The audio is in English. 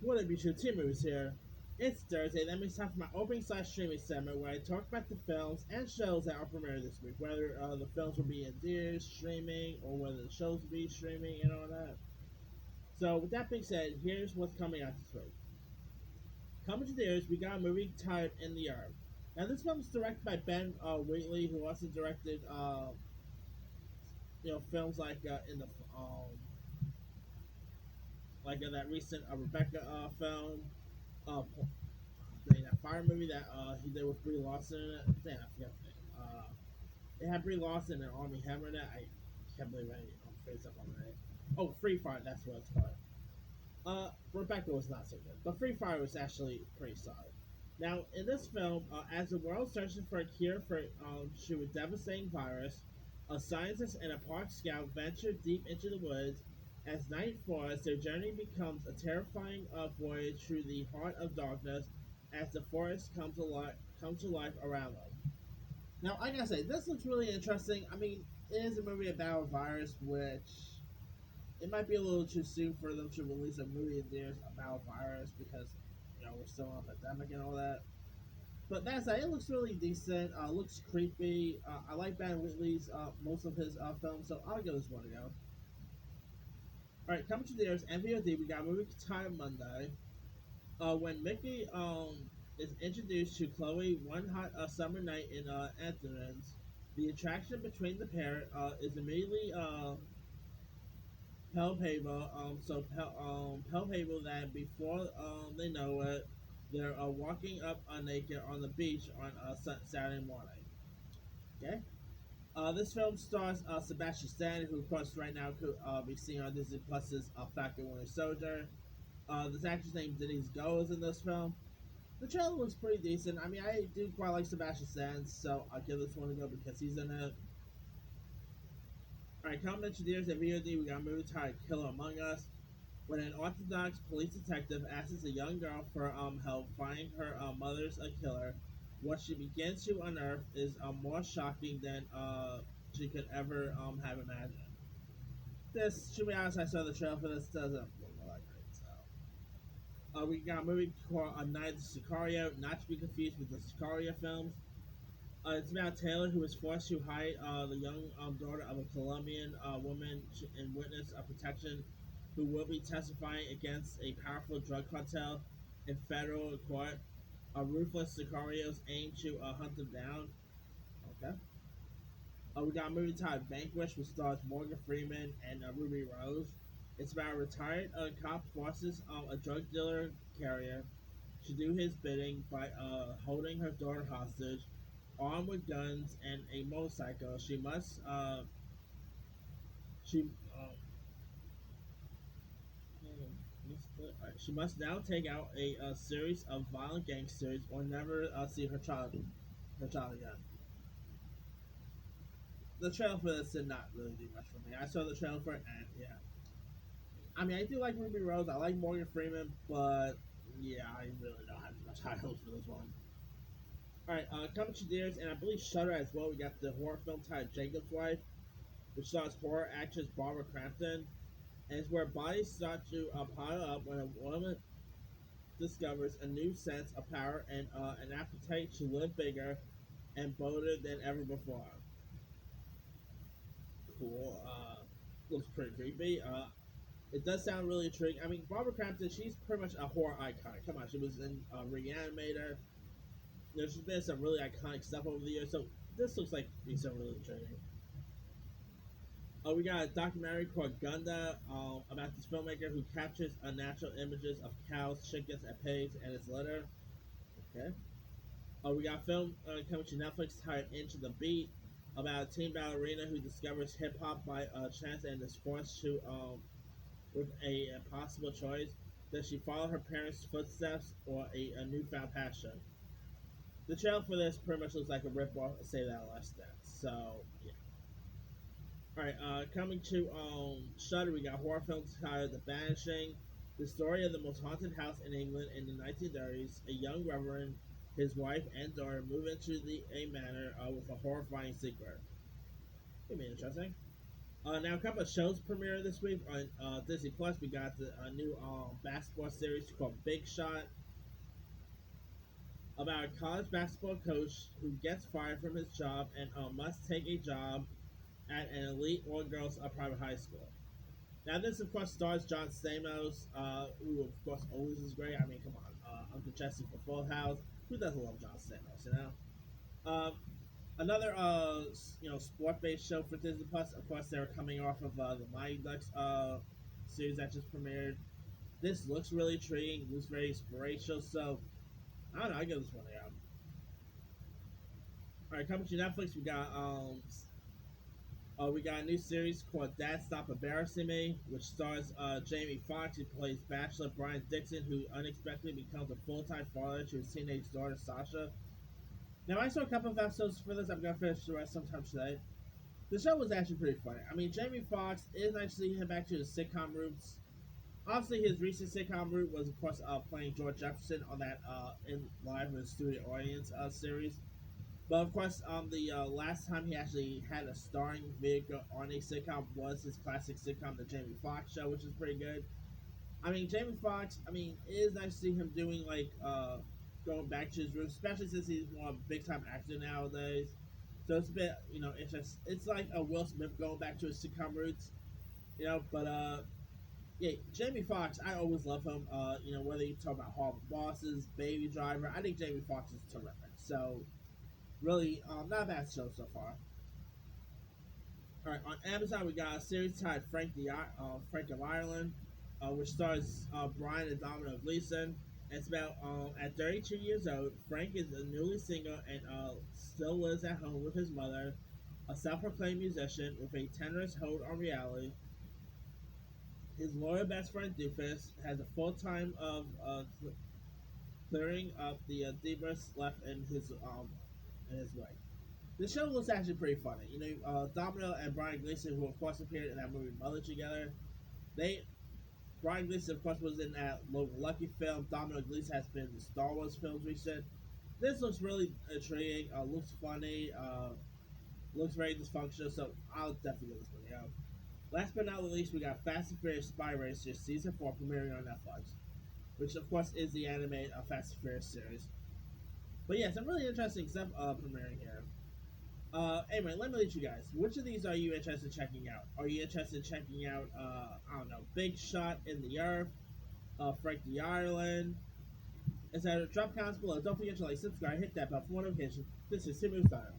What up, YouTube? Team Movies here. It's Thursday. That means time for my opening/streaming segment where I talk about the films and shows that are premiered this week. Whether the films will be in theaters, streaming, or whether the shows will be streaming and all that. So, with that being said, here's what's coming out this week. Coming to theaters, we got a movie titled In the Earth. Now, this film is directed by Ben Wheatley, who also directed, films that recent Rebecca film. Uh, that fire movie that he did with Brie Larson in it. Damn, I forgot the name. It had Brie Larson and Armie Hammer in it. I can't believe I phrased up on that. Oh, Free Fire, that's what it's called. Rebecca was not so good, but Free Fire was actually pretty solid. Now, in this film, as the world searches for a cure for to a devastating virus, a scientist and a park scout venture deep into the woods. As night falls, their journey becomes a terrifying voyage through the heart of darkness as the forest comes to life around them. Now, I gotta say, this looks really interesting. I mean, it is a movie about a virus, which it might be a little too soon for them to release a movie in theaters about a virus because we're still in a pandemic and all that. But that said, it looks really decent. Looks creepy. I like Ben Whitley's most of his films, so I'll give this one a go. All right, coming to theaters and VOD, we got a movie Time Monday. When Mickey is introduced to Chloe one hot summer night in Athens, the attraction between the pair is immediately palpable. Palpable that before they know it, they're walking up naked on the beach on Saturday morning. Okay. This film stars Sebastian Stan, who of course right now could be seen on Disney Plus's Falcon Winter Soldier. This actor's name Denise Go is in this film. The trailer looks pretty decent. I mean, I do quite like Sebastian Stan, so I'll give this one a go because he's in it. Alright, coming to theaters and VOD, we got a movie titled Killer Among Us. When an Orthodox police detective asks a young girl for help finding her mother's a killer, what she begins to unearth is more shocking than she could ever have imagined. This, to be honest, I saw the trailer for this, doesn't look all that great. So, we got a movie called A Night of Sicario, not to be confused with the Sicario films. It's about Taylor, who is forced to hide the young daughter of a Colombian woman in witness protection, who will be testifying against a powerful drug cartel in federal court. Ruthless Sicarios aim to hunt them down. Okay. We got a movie titled Vanquish, which stars Morgan Freeman and Ruby Rose. It's about a retired cop forces a drug dealer carrier to do his bidding by holding her daughter hostage. Armed with guns and a motorcycle, she she must now take out a series of violent gangsters or never see her child again. The trailer for this did not really do much for me. I saw the trailer for it, and yeah, I mean, I do like Ruby Rose. I like Morgan Freeman, but yeah, I really don't have much high hopes for this one. All right, coming to theaters, and I believe Shutter as well. We got the horror film titled Jacob's Wife, which stars horror actress Barbara Crampton, and it's where bodies start to pile up when a woman discovers a new sense of power and an appetite to live bigger and bolder than ever before. Cool. Looks pretty creepy. It does sound really intriguing. I mean, Barbara Crampton, she's pretty much a horror icon. Come on, she was in Reanimator. She's been some really iconic stuff over the years, so this looks like be some really intriguing. We got a documentary called Gunda about this filmmaker who captures unnatural images of cows, chickens, and pigs and its litter. Okay. We got a film coming to Netflix titled Into the Beat about a teen ballerina who discovers hip hop by chance and is forced to with a possible choice. Does she follow her parents' footsteps or a newfound passion? The trailer for this pretty much looks like a ripoff of Say That Last Dance. So yeah. All right, coming to Shudder, we got horror films titled The Vanishing, the story of the most haunted house in England in the 1930s. A young reverend, his wife, and daughter move into the a manor with a horrifying secret. Could be interesting. Now a couple of shows premiere this week on Disney Plus. We got the new basketball series called Big Shot about a college basketball coach who gets fired from his job and must take a job at an elite all-girls private high school. Now this of course stars John Stamos, who of course always is great. I mean, come on, Uncle Jesse for Full House. Who doesn't love John Stamos? You know. Another sport-based show for Disney Plus. Of course, they're coming off of the Mighty Ducks series that just premiered. This looks really intriguing. Looks very inspirational. So I don't know. I give this one a. All right, coming to Netflix, we got a new series called Dad Stop Embarrassing Me, which stars Jamie Foxx, who plays Bachelor Brian Dixon, who unexpectedly becomes a full-time father to his teenage daughter Sasha. Now, I saw a couple of episodes for this. I'm gonna finish the rest sometime today. The show was actually pretty funny. I mean, Jamie Foxx is nice to see him back to his sitcom roots. Obviously, his recent sitcom route was, of course, playing George Jefferson on that in live with studio audience series. But of course, the last time he actually had a starring vehicle on a sitcom was his classic sitcom, The Jamie Foxx Show, which is pretty good. I mean, Jamie Foxx. I mean, it is nice to see him doing like going back to his roots, especially since he's more of a big time actor nowadays. So it's a bit, it's like a Will Smith going back to his sitcom roots, But yeah, Jamie Foxx, I always love him. Whether you talk about Horrible Bosses, Baby Driver, I think Jamie Foxx is terrific. So really, not a bad show so far. All right, on Amazon we got a series titled Frank of Ireland, which stars Brian and Domino Gleeson. It's about at 32 years old, Frank is a newly single and still lives at home with his mother, a self-proclaimed musician with a tenuous hold on reality. His loyal best friend Doofus has a full time of clearing up the debris left in his way. The show looks actually pretty funny. Domino and Brian Gleason, who of course appeared in that movie Mother together, they Brian Gleason, of course, was in that Logan Lucky film. Domino Gleason has been in the Star Wars films recent. This looks really intriguing. Looks funny. Looks very dysfunctional. So I'll definitely give this one. Last but not least, we got Fast and Furious Spy Racer season 4 premiering on Netflix, which of course is the animated Fast and Furious series. But yeah, some really interesting stuff premiering here. Anyway, let me let you guys. Which of these are you interested in checking out? Are you interested in checking out, I don't know, Big Shot in the Earth, Frank the Ireland? Drop comments below. Don't forget to like, subscribe, hit that bell for notifications. This is Simu Style.